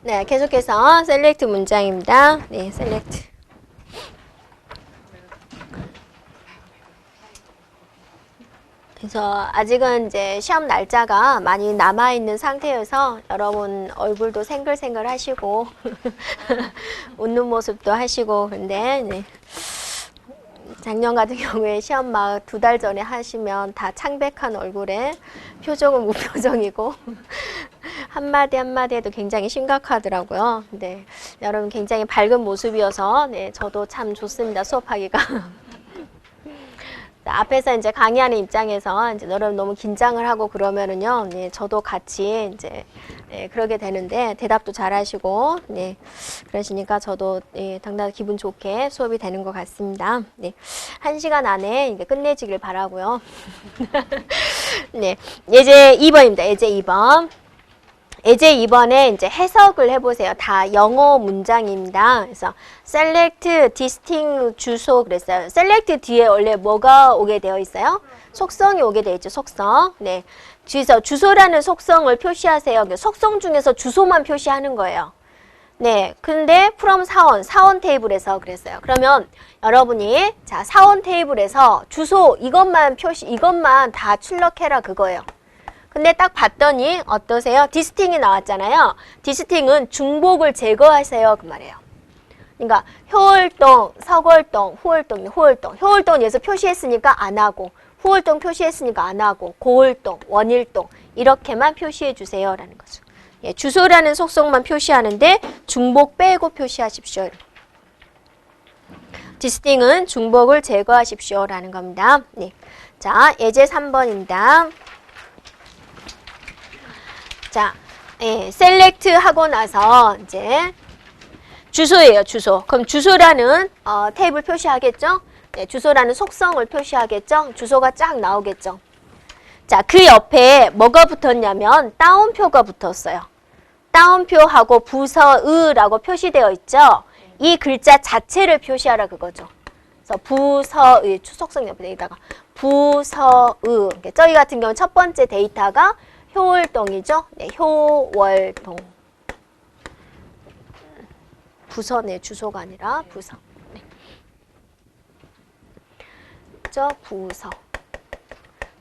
네, 계속해서 셀렉트 문장입니다. 네, 셀렉트. 그래서 아직은 이제 시험 날짜가 많이 남아있는 상태여서 여러분 얼굴도 생글생글 하시고 웃는 모습도 하시고 그런데 네. 작년 같은 경우에 시험 막 2달 전에 하시면 다 창백한 얼굴에 표정은 무표정이고 한마디 한마디에도 굉장히 심각하더라고요. 근데 여러분 굉장히 밝은 모습이어서 네, 저도 참 좋습니다. 수업하기가. 앞에서 이제 강의하는 입장에서 이제 여러분 너무 긴장을 하고 그러면은요, 네, 저도 같이 이제 네, 그러게 되는데 대답도 잘하시고, 네, 그러시니까 저도 네, 당당히 기분 좋게 수업이 되는 것 같습니다. 네, 1시간 안에 이제 끝내지길 바라고요. 네, 예제 2번입니다. 예제 2번. 예제 2번에 이제 해석을 해보세요. 다 영어 문장입니다. 그래서 select, distinct, 주소 그랬어요. select 뒤에 원래 뭐가 오게 되어 있어요? 속성이 오게 되어 있죠. 속성. 네. 그래서 주소라는 속성을 표시하세요. 속성 중에서 주소만 표시하는 거예요. 네. 근데 from 사원 테이블에서 그랬어요. 그러면 여러분이 자, 사원 테이블에서 주소 이것만 다 출력해라 그거예요. 근데 딱 봤더니 어떠세요? 디스팅이 나왔잖아요. 디스팅은 중복을 제거하세요. 그 말이에요. 그러니까 효월동, 서월동, 호월동. 효월동 여기서 표시했으니까 안 하고 후월동 표시했으니까 안 하고 고월동, 원일동 이렇게만 표시해 주세요. 라는 거죠. 예, 주소라는 속성만 표시하는데 중복 빼고 표시하십시오. 디스팅은 중복을 제거하십시오. 라는 겁니다. 네. 자, 예제 3번입니다. 자, 예, 셀렉트 하고 나서 이제 주소예요, 주소. 그럼 주소라는 테이블 표시하겠죠? 네, 주소라는 속성을 표시하겠죠? 주소가 쫙 나오겠죠? 자, 그 옆에 뭐가 붙었냐면 따옴표가 붙었어요. 따옴표하고 부서의라고 표시되어 있죠? 이 글자 자체를 표시하라 그거죠. 그래서 부서의, 속성 옆에다가 부서의. 저희 같은 경우는 첫 번째 데이터가 효월동이죠? 네, 효월동. 부서네, 주소가 아니라 부서. 네. 저 부서.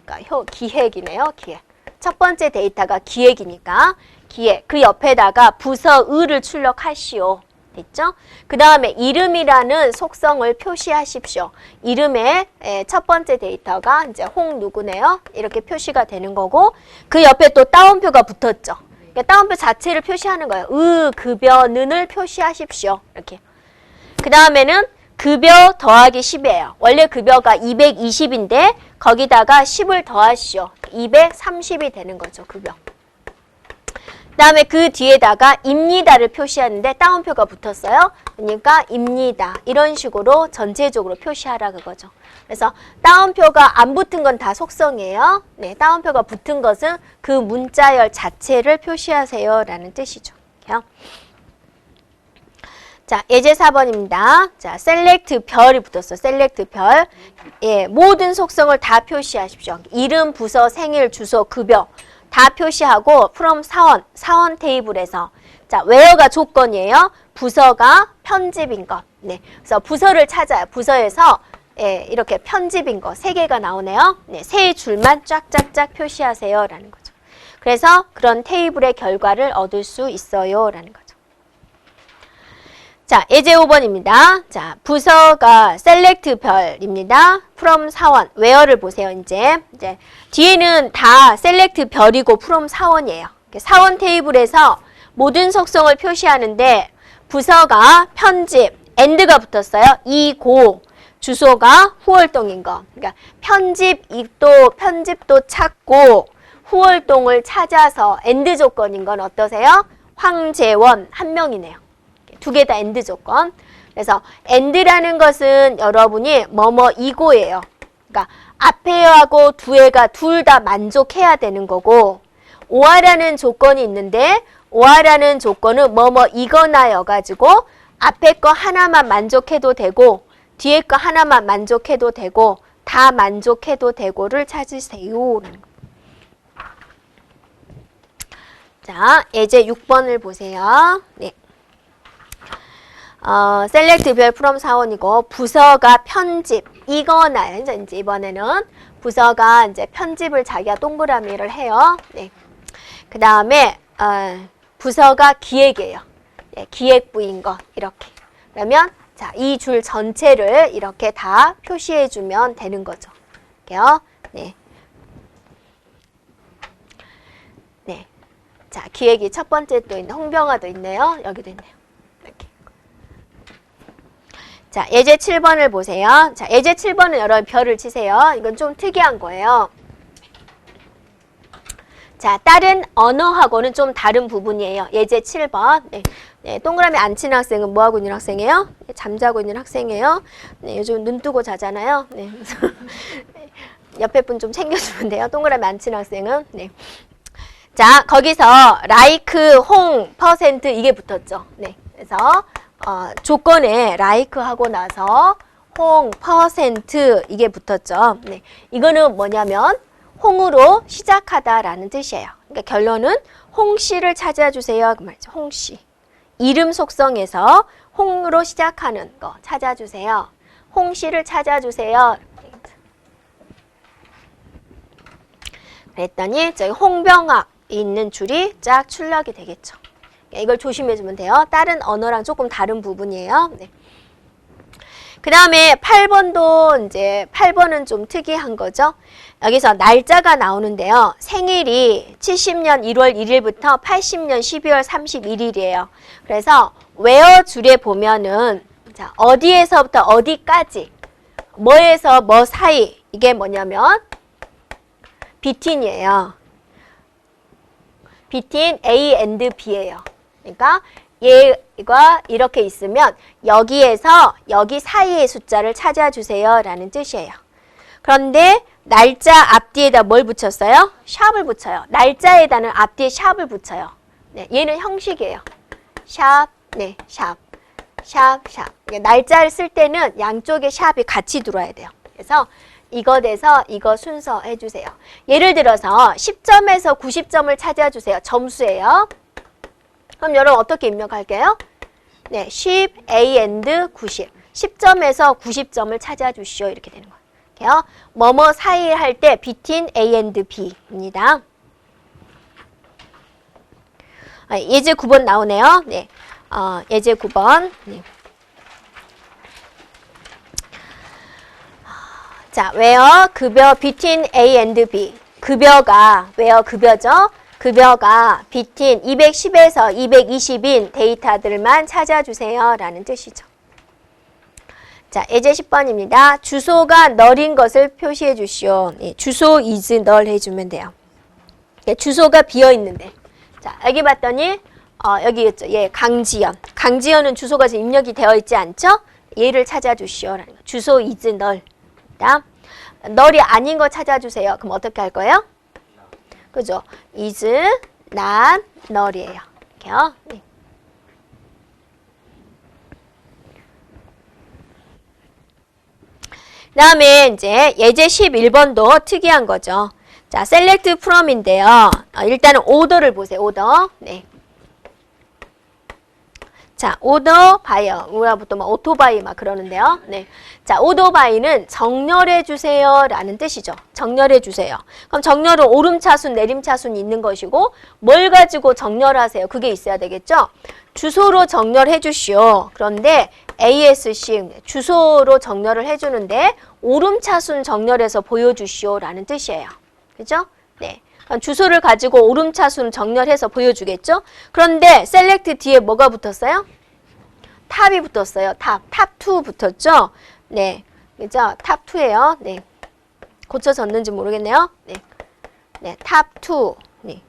그러니까 기획이네요, 기획. 첫 번째 데이터가 기획이니까 기획. 그 옆에다가 부서의를 출력하시오. 됐죠? 그 다음에 이름이라는 속성을 표시하십시오. 이름의 첫 번째 데이터가 이제 홍 누구네요? 이렇게 표시가 되는 거고 그 옆에 또 따옴표가 붙었죠. 그러니까 따옴표 자체를 표시하는 거예요. 급여, 는을 표시하십시오. 이렇게. 그 다음에는 급여 더하기 10이에요. 원래 급여가 220인데 거기다가 10을 더하시오. 230이 되는 거죠. 급여. 그 다음에 그 뒤에다가 입니다를 표시하는데 따옴표가 붙었어요. 그러니까 입니다. 이런 식으로 전체적으로 표시하라 그거죠. 그래서 따옴표가 안 붙은 건 다 속성이에요. 네, 따옴표가 붙은 것은 그 문자열 자체를 표시하세요 라는 뜻이죠. 자, 예제 4번입니다. 자, select 별이 붙었어. select 별. 예, 모든 속성을 다 표시하십시오. 이름, 부서, 생일, 주소, 급여. 다 표시하고 from 사원 테이블에서 자, where가 조건이에요. 부서가 편집인 것. 네. 그래서 부서를 찾아요. 부서에서 예, 이렇게 편집인 거 3개가 나오네요. 네, 3줄만 쫙쫙쫙 표시하세요 라는 거죠. 그래서 그런 테이블의 결과를 얻을 수 있어요 라는 거죠. 자, 예제 5번입니다. 자, 부서가 select 별입니다. from 사원, where를 보세요. 이제 뒤에는 다 select 별이고 from 사원이에요. 사원 테이블에서 모든 속성을 표시하는데 부서가 편집, and가 붙었어요. 이고, 주소가 후월동인 거. 그러니까 편집도 찾고 후월동을 찾아서 and 조건인 건 어떠세요? 황재원 한 명이네요. 2개 다 and 조건. 그래서 and라는 것은 여러분이 뭐뭐이고예요. 그러니까 앞에하고 뒤에가 둘 다 만족해야 되는 거고 or라는 조건이 있는데 or라는 조건은 뭐뭐이거나여가지고 앞에 거 하나만 만족해도 되고 뒤에 거 하나만 만족해도 되고 다 만족해도 되고를 찾으세요. 자, 예제 6번을 보세요. 네. 셀렉트 별 프롬 사원이고 부서가 편집 이거나요. 이제 이번에는 부서가 이제 편집을 자기가 동그라미를 해요. 네. 그 다음에 부서가 기획이에요. 네, 기획부인 거 이렇게. 그러면 자, 이 줄 전체를 이렇게 다 표시해 주면 되는 거죠. 이렇게요. 네. 네. 자, 기획이 첫 번째 또 있네. 홍병화도 있네요. 여기도 있네요. 이렇게. 자, 예제 7번을 보세요. 자, 예제 7번은 여러분 별을 치세요. 이건 좀 특이한 거예요. 자, 다른 언어하고는 좀 다른 부분이에요. 예제 7번. 네. 네, 동그라미 안 치는 학생은 뭐하고 있는 학생이에요? 네, 잠자고 있는 학생이에요. 네, 요즘 눈 뜨고 자잖아요. 네. 옆에 분 좀 챙겨주면 돼요. 동그라미 안 치는 학생은. 네. 자, 거기서 like, 홍, 퍼센트 이게 붙었죠. 네. 그래서 조건에 like 하고 나서 홍, 퍼센트 이게 붙었죠. 네. 이거는 뭐냐면 홍으로 시작하다라는 뜻이에요. 그러니까 결론은 홍씨를 찾아주세요. 그 말이죠. 홍씨. 이름 속성에서 홍으로 시작하는 거 찾아주세요. 홍씨를 찾아주세요. 그랬더니 저기 홍병학 있는 줄이 쫙 출력이 되겠죠. 이걸 조심해주면 돼요. 다른 언어랑 조금 다른 부분이에요. 네. 그 다음에 8번도 이제 8번은 좀 특이한 거죠. 여기서 날짜가 나오는데요. 생일이 70년 1월 1일부터 80년 12월 31일이에요. 그래서 where 줄에 보면은 자, 어디에서부터 어디까지 뭐에서 뭐 사이 이게 뭐냐면 between이에요. between A and B예요. 그러니까 얘가 이렇게 있으면 여기에서 여기 사이의 숫자를 찾아주세요 라는 뜻이에요. 그런데 날짜 앞뒤에다 뭘 붙였어요? 샵을 붙여요. 날짜에다는 앞뒤에 샵을 붙여요. 네, 얘는 형식이에요. 샵, 네, 샵, 샵, 샵. 날짜를 쓸 때는 양쪽에 샵이 같이 들어와야 돼요. 그래서 이거 돼서 이거 순서 해주세요. 예를 들어서 10점에서 90점을 찾아주세요. 점수예요. 그럼 여러분 어떻게 입력할게요? 네, 10, A and 90. 10점에서 90점을 찾아주시오. 이렇게 되는 거예요. 뭐뭐 사이 할 때 between A and B입니다. 예제 9번 나오네요. 네, 예제 9번. 네. 자, where 급여 between A and B. 급여가 where 급여죠. 급여가 between 210에서 220인 데이터들만 찾아주세요 라는 뜻이죠. 자, 예제 10번입니다. 주소가 널인 것을 표시해 주시오. 예, 주소 is 널 해주면 돼요. 예, 주소가 비어 있는데. 자, 여기 봤더니 여기 있죠. 예, 강지연. 강지연은 주소가 지금 입력이 되어 있지 않죠? 얘를 찾아주시오라는 거. 주소 is 널. 널이 아닌 거 찾아주세요. 그럼 어떻게 할 거예요? 그죠? is not null이에요. 이렇게요. 네. 그 다음에 이제 예제 11번도 특이한 거죠. 자, select from인데요. 일단은 오더를 보세요. 오더. 네. 자, 오더 바이어. 우리부터 막 오토바이 막 그러는데요. 네. 자, 오토바이는 정렬해 주세요 라는 뜻이죠. 정렬해 주세요. 그럼 정렬은 오름차순, 내림차순이 있는 것이고 뭘 가지고 정렬하세요? 그게 있어야 되겠죠? 주소로 정렬해 주시오. 그런데 ASC, 주소로 정렬을 해주는데 오름차순 정렬해서 보여주시오 라는 뜻이에요. 그죠? 네. 그럼 주소를 가지고 오름차순 정렬해서 보여주겠죠? 그런데 select 뒤에 뭐가 붙었어요? 탑이 붙었어요. 탑2 붙었죠? 네. 그죠? 탑2예요. 네. 고쳐졌는지 모르겠네요. 네. 네. 탑2. 네.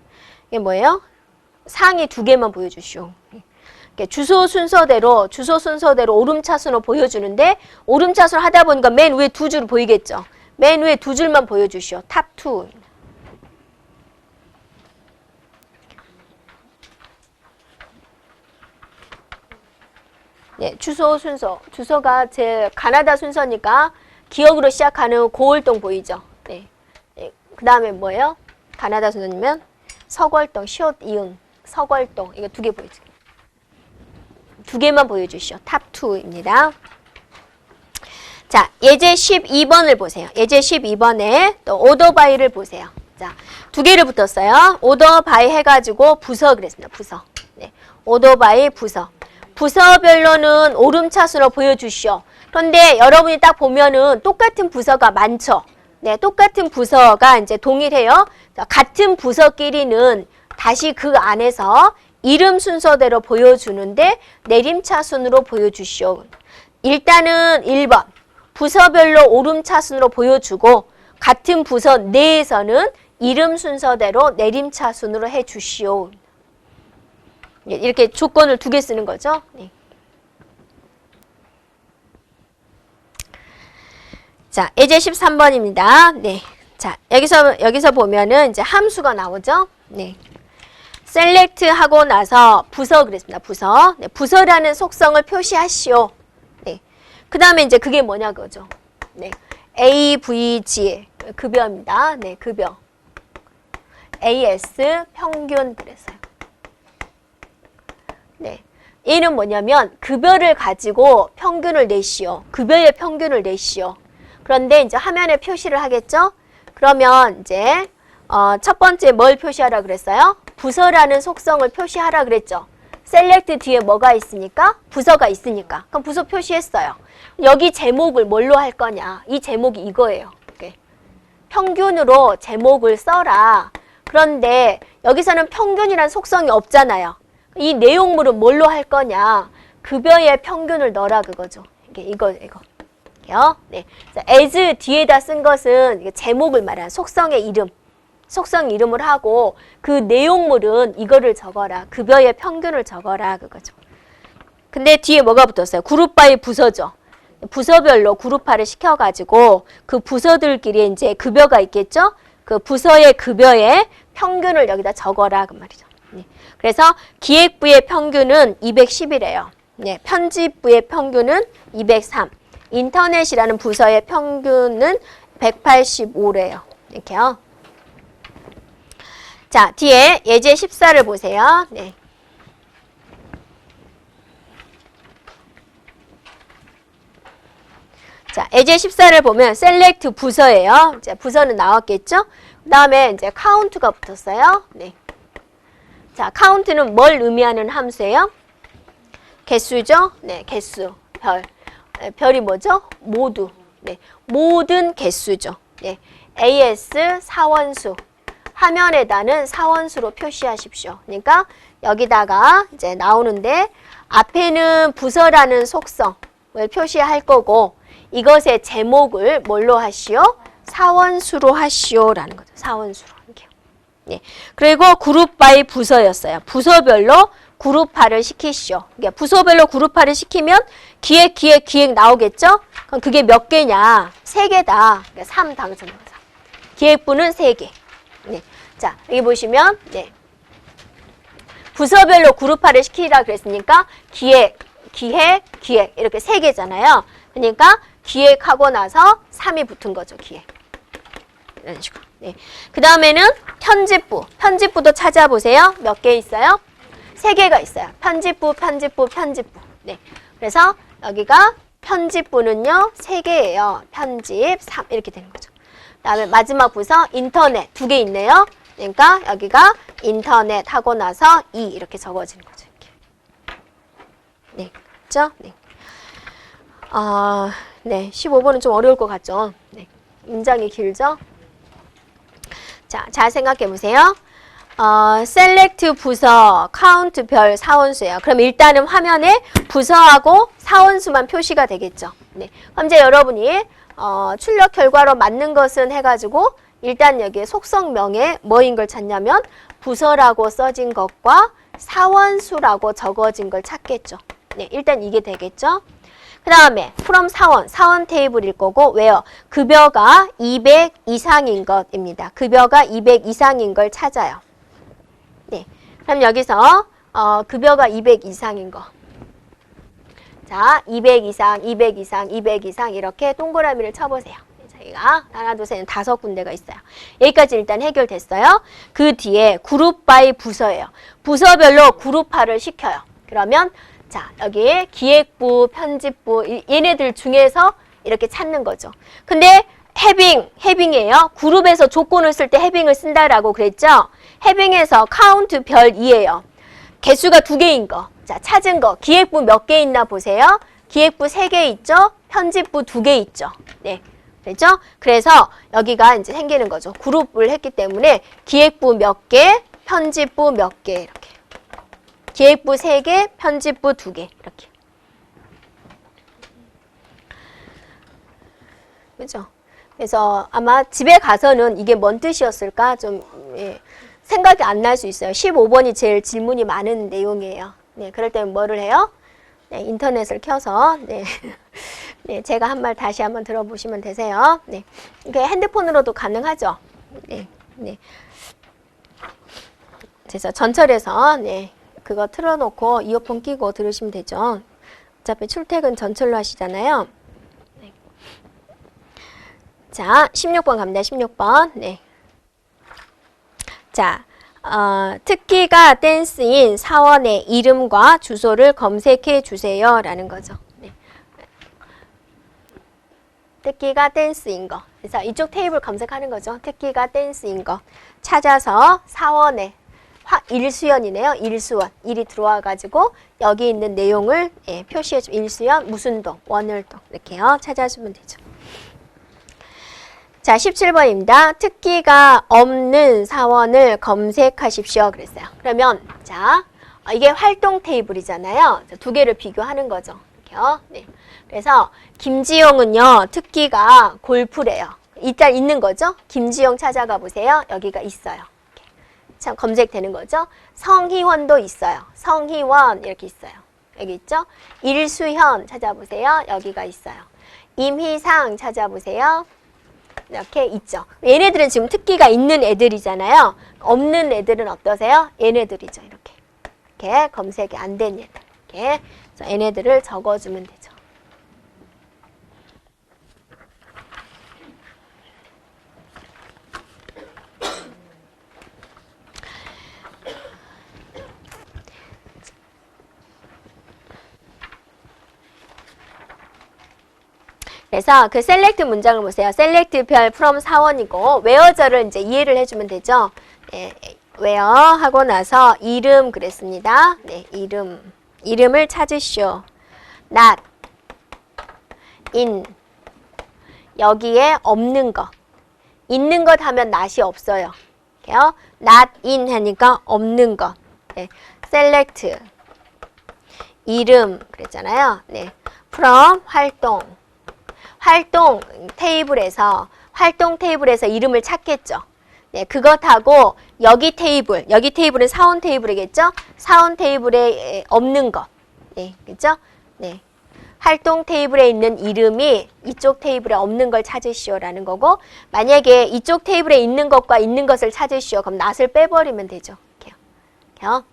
이게 뭐예요? 상위 2개만 보여주시오. 주소 순서대로 오름차순으로 보여주는데 오름차순 하다 보니까 맨 위에 2줄 보이겠죠? 맨 위에 2줄만 보여주시오. 탑2. 네, 주소 순서. 주소가 제 가나다 순서니까 기억으로 시작하는 고월동 보이죠? 네. 네. 그 다음에 뭐예요? 가나다 순서면 서월동, 시옷, 이응. 서걸동. 이거 두 개 보여주세요. 두 개만 보여주시오. 탑 2입니다. 자, 예제 12번을 보세요. 예제 12번에 또 오더바이를 보세요. 자, 두 개를 붙었어요. 오더바이 해가지고 부서 그랬습니다. 부서. 네, 오더바이 부서. 부서별로는 오름차순으로 보여주시오. 그런데 여러분이 딱 보면은 똑같은 부서가 많죠. 네, 똑같은 부서가 이제 동일해요. 자, 같은 부서끼리는 다시 그 안에서 이름 순서대로 보여주는데 내림차순으로 보여주시오. 일단은 1번. 부서별로 오름차순으로 보여주고 같은 부서 내에서는 이름 순서대로 내림차순으로 해주시오. 이렇게 조건을 두 개 쓰는 거죠. 네. 자, 예제 13번입니다. 네. 자, 여기서 보면은 이제 함수가 나오죠. 네. 셀렉트 하고 나서 부서 그랬습니다. 부서. 네, 부서라는 속성을 표시하시오. 네. 그 다음에 이제 그게 뭐냐 그거죠. 네. AVG 급여입니다. 네, 급여. AS 평균 그랬어요. 네. 얘는 뭐냐면 급여를 가지고 평균을 내시오. 급여의 평균을 내시오. 그런데 이제 화면에 표시를 하겠죠? 그러면 이제 첫 번째 뭘 표시하라 그랬어요? 부서라는 속성을 표시하라 그랬죠. 셀렉트 뒤에 뭐가 있으니까? 부서가 있으니까. 그럼 부서 표시했어요. 여기 제목을 뭘로 할 거냐? 이 제목이 이거예요. 평균으로 제목을 써라. 그런데 여기서는 평균이란 속성이 없잖아요. 이 내용물은 뭘로 할 거냐? 급여의 평균을 넣어라 그거죠. 이거. 네. as 뒤에다 쓴 것은 제목을 말하는 속성의 이름. 속성 이름을 하고 그 내용물은 이거를 적어라. 급여의 평균을 적어라 그거죠. 근데 뒤에 뭐가 붙었어요? 그룹바이 부서죠. 부서별로 그룹화를 시켜가지고 그 부서들끼리 이제 급여가 있겠죠? 그 부서의 급여의 평균을 여기다 적어라 그 말이죠. 네. 그래서 기획부의 평균은 210이래요. 네. 편집부의 평균은 203. 인터넷이라는 부서의 평균은 185래요. 이렇게요. 자, 뒤에 예제 14를 보세요. 네. 자, 예제 14를 보면 셀렉트 부서예요. 이제 부서는 나왔겠죠? 그 다음에 이제 카운트가 붙었어요. 네. 자, 카운트는 뭘 의미하는 함수예요? 개수죠? 네, 개수. 별. 네, 별이 뭐죠? 모두. 네, 모든 개수죠. 네, AS 사원수. 화면에다는 사원수로 표시하십시오. 그러니까 여기다가 이제 나오는데 앞에는 부서라는 속성을 표시할 거고 이것의 제목을 뭘로 하시오? 사원수로 하시오라는 거죠. 사원수로. 이렇게. 네. 그리고 그룹 바이 부서였어요. 부서별로 그룹화를 시키시오. 그러니까 부서별로 그룹화를 시키면 기획 나오겠죠? 그럼 그게 몇 개냐? 3개다. 그러니까 3 당첨자. 기획부는 3개. 네. 자, 여기 보시면 네. 부서별로 그룹화를 시키라 그랬으니까 기획 이렇게 3개잖아요. 그러니까 기획하고 나서 3이 붙은 거죠. 기획. 이런 식으로. 네. 그 다음에는 편집부도 찾아보세요. 몇 개 있어요? 3개가 있어요. 편집부. 네. 그래서 여기가 편집부는요. 3개예요. 편집 3 이렇게 되는 거죠. 그 다음에 마지막 부서 인터넷 2개 있네요. 그러니까 여기가 인터넷 하고 나서 2 이렇게 적어지는 거죠. 이렇게. 네. 그렇죠? 네. 네. 15번은 좀 어려울 것 같죠? 네. 문장이 길죠? 자, 잘 생각해 보세요. 셀렉트 부서, 카운트 별 사원수예요. 그럼 일단은 화면에 부서하고 사원수만 표시가 되겠죠. 네. 그럼 이제 여러분이 출력 결과로 맞는 것은 해가지고 일단 여기에 속성명에 뭐인 걸 찾냐면 부서라고 써진 것과 사원수라고 적어진 걸 찾겠죠. 네. 일단 이게 되겠죠. 그 다음에 from 사원 테이블일 거고 왜요? 급여가 200 이상인 것입니다. 급여가 200 이상인 걸 찾아요. 네. 그럼 여기서 급여가 200 이상인 거. 자, 200 이상, 200 이상, 200 이상 이렇게 동그라미를 쳐보세요. 자, 여기가 하나, 둘, 셋, 넷, 5군데가 있어요. 여기까지 일단 해결됐어요. 그 뒤에 그룹 바이 부서예요. 부서별로 그룹화를 시켜요. 그러면 자, 여기 기획부, 편집부 얘네들 중에서 이렇게 찾는 거죠. 근데 해빙이에요. 그룹에서 조건을 쓸 때 해빙을 쓴다라고 그랬죠. 해빙에서 카운트 별 2예요. 개수가 2개인 거. 자, 찾은 거. 기획부 몇 개 있나 보세요. 기획부 3개 있죠. 편집부 2개 있죠. 네. 그렇죠? 그래서 여기가 이제 생기는 거죠. 그룹을 했기 때문에 기획부 몇 개, 편집부 몇 개 이렇게. 기획부 3개, 편집부 2개 이렇게. 그죠? 그래서 아마 집에 가서는 이게 뭔 뜻이었을까 좀 생각이 안 날 수 있어요. 15번이 제일 질문이 많은 내용이에요. 네, 그럴 때는 뭐를 해요? 네, 인터넷을 켜서 네, 네, 제가 한 말 다시 한번 들어보시면 되세요. 네, 이게 핸드폰으로도 가능하죠. 네, 네. 그래서 전철에서 네, 그거 틀어놓고 이어폰 끼고 들으시면 되죠. 어차피 출퇴근 전철로 하시잖아요. 네. 자, 16번 갑니다. 16번. 네. 자, 특기가 댄스인 사원의 이름과 주소를 검색해 주세요. 라는 거죠. 네. 특기가 댄스인 거. 그래서 이쪽 테이블 검색하는 거죠. 특기가 댄스인 거. 찾아서 사원의 일수연이네요. 일수원. 일이 들어와가지고 여기 있는 내용을 표시해주면 일수연, 무슨 동, 원을동 이렇게요. 찾아주면 되죠. 자, 17번입니다. 특기가 없는 사원을 검색하십시오. 그랬어요. 그러면 자, 이게 활동 테이블이잖아요. 2개를 비교하는 거죠. 이렇게요. 네. 그래서 김지용은요. 특기가 골프래요. 일단 있는 거죠. 김지용 찾아가 보세요. 여기가 있어요. 이렇게. 참 검색되는 거죠. 성희원도 있어요. 성희원 이렇게 있어요. 여기 있죠. 일수현 찾아보세요. 여기가 있어요. 임희상 찾아보세요. 이렇게 있죠. 얘네들은 지금 특기가 있는 애들이잖아요. 없는 애들은 어떠세요? 얘네들이죠. 이렇게 검색이 안 된 얘들. 이렇게. 그래서 얘네들을 적어주면 되죠. 그래서 그 셀렉트 문장을 보세요. 셀렉트 별 from 사원이고 where절을 이제 이해를 해주면 되죠. 네, where 하고 나서 이름 그랬습니다. 네, 이름을 찾으시오. not in 여기에 없는 것. 있는 것 하면 not이 없어요. 이렇게요. not in 하니까 없는 것. 네, select 이름 그랬잖아요. 네, from 활동 테이블에서 이름을 찾겠죠. 네, 그것하고 여기 테이블은 사원 테이블이겠죠? 사원 테이블에 없는 것. 네, 그죠? 네. 활동 테이블에 있는 이름이 이쪽 테이블에 없는 걸 찾으시오라는 거고, 만약에 이쪽 테이블에 있는 것과 있는 것을 찾으시오. 그럼 not을 빼버리면 되죠. 이렇게요.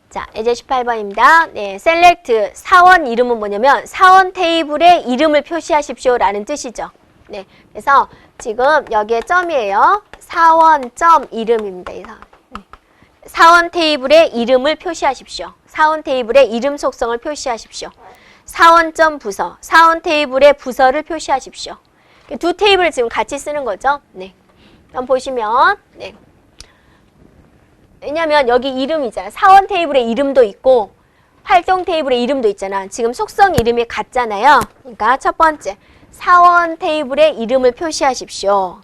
자, 이제 18번입니다. 네, select 사원 이름은 뭐냐면 사원 테이블에 이름을 표시하십시오 라는 뜻이죠. 네, 그래서 지금 여기에 점이에요. 사원 점 이름입니다. 사원 테이블에 이름을 표시하십시오. 사원 테이블에 이름 속성을 표시하십시오. 사원 점 부서, 사원 테이블에 부서를 표시하십시오. 두 테이블을 지금 같이 쓰는 거죠. 네, 그럼 보시면 네. 왜냐면 여기 이름이잖아. 사원 테이블에 이름도 있고 활동 테이블에 이름도 있잖아. 지금 속성 이름이 같잖아요. 그러니까 첫 번째, 사원 테이블에 이름을 표시하십시오.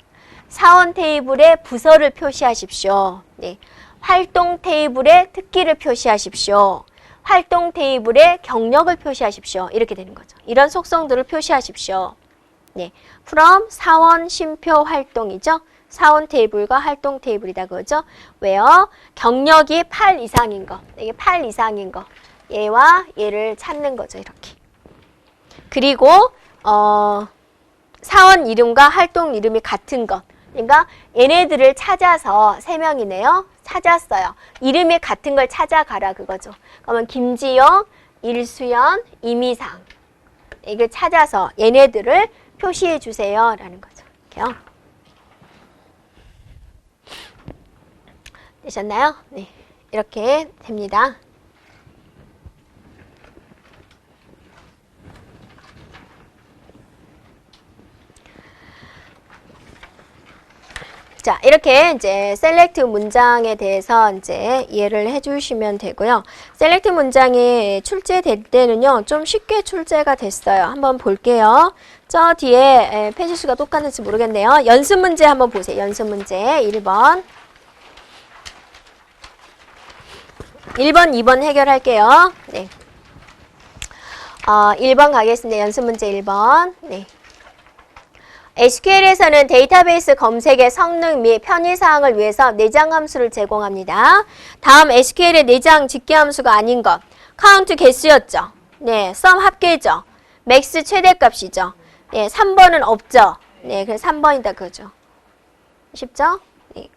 사원 테이블에 부서를 표시하십시오. 네. 활동 테이블에 특기를 표시하십시오. 활동 테이블에 경력을 표시하십시오. 이렇게 되는 거죠. 이런 속성들을 표시하십시오. 네. from 사원 쉼표 활동이죠. 사원 테이블과 활동 테이블이다 그러죠. 왜요? 경력이 8 이상인 거. 이게 8 이상인 거. 얘와 얘를 찾는 거죠. 이렇게. 그리고 사원 이름과 활동 이름이 같은 것. 그러니까 얘네들을 찾아서 3명이네요. 찾았어요. 이름이 같은 걸 찾아가라 그거죠. 그러면 김지영, 일수연, 임의상. 이걸 찾아서 얘네들을 표시해 주세요. 라는 거죠. 이렇게요. 되셨나요? 네. 이렇게 됩니다. 자, 이렇게 이제 셀렉트 문장에 대해서 이제 이해를 해주시면 되고요. 셀렉트 문장이 출제될 때는요, 좀 쉽게 출제가 됐어요. 한번 볼게요. 저 뒤에 페이지 수가 똑같은지 모르겠네요. 연습 문제 한번 보세요. 연습 문제 1번. 1번, 2번 해결할게요. 네. 1번 가겠습니다. 연습 문제 1번. 네. SQL에서는 데이터베이스 검색의 성능 및 편의사항을 위해서 내장 함수를 제공합니다. 다음 SQL의 내장 집계 함수가 아닌 것. 카운트 개수였죠. 네, sum 합계죠. 맥스 최대값이죠. 네, 3번은 없죠. 네, 그래서 3번이다 그거죠. 쉽죠? 네.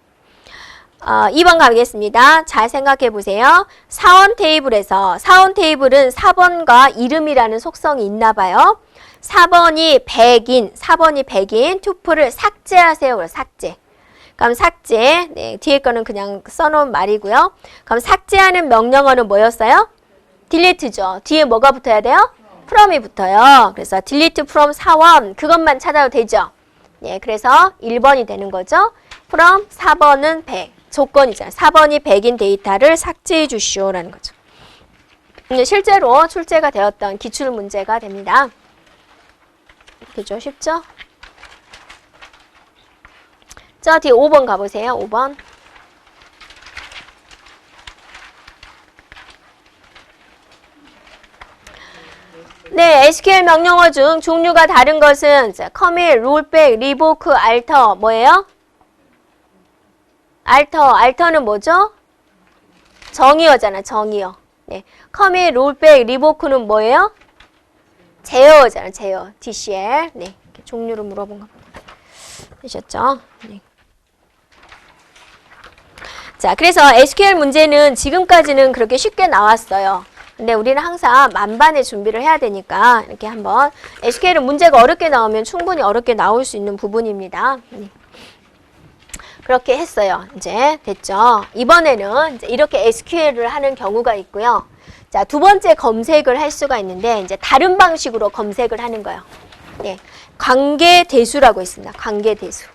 2번 가겠습니다. 잘 생각해 보세요. 사원 테이블에서 사원 테이블은 4번과 이름이라는 속성이 있나 봐요. 4번이 100인 투표를 삭제하세요. 삭제. 그럼 삭제. 네, 뒤에 거는 그냥 써놓은 말이고요. 그럼 삭제하는 명령어는 뭐였어요? delete죠. 뒤에 뭐가 붙어야 돼요? from이 붙어요. 그래서 delete from 사원 그것만 찾아도 되죠. 네, 그래서 1번이 되는 거죠. from 4번은 100. 조건이잖아요. 4번이 100인 데이터를 삭제해 주시오라는 거죠. 실제로 출제가 되었던 기출 문제가 됩니다. 그죠? 쉽죠? 저 뒤에 5번 가보세요. 5번. 네, SQL 명령어 중 종류가 다른 것은 commit, rollback, revoke, alter 뭐예요? alter는 뭐죠? 정의어잖아, 정의어. 네, commit, rollback, revoke는 뭐예요? 제어잖아, 제어. DCL. 네, 이렇게 종류를 물어본 겁니다. 되셨죠? 네. 자, 그래서 SQL 문제는 지금까지는 그렇게 쉽게 나왔어요. 근데 우리는 항상 만반의 준비를 해야 되니까 이렇게 한번 SQL은 문제가 어렵게 나오면 충분히 어렵게 나올 수 있는 부분입니다. 네. 그렇게 했어요. 이제 됐죠? 이번에는 이제 이렇게 SQL을 하는 경우가 있고요. 자, 두 번째 검색을 할 수가 있는데 이제 다른 방식으로 검색을 하는 거예요. 네, 관계대수라고 있습니다. 관계대수.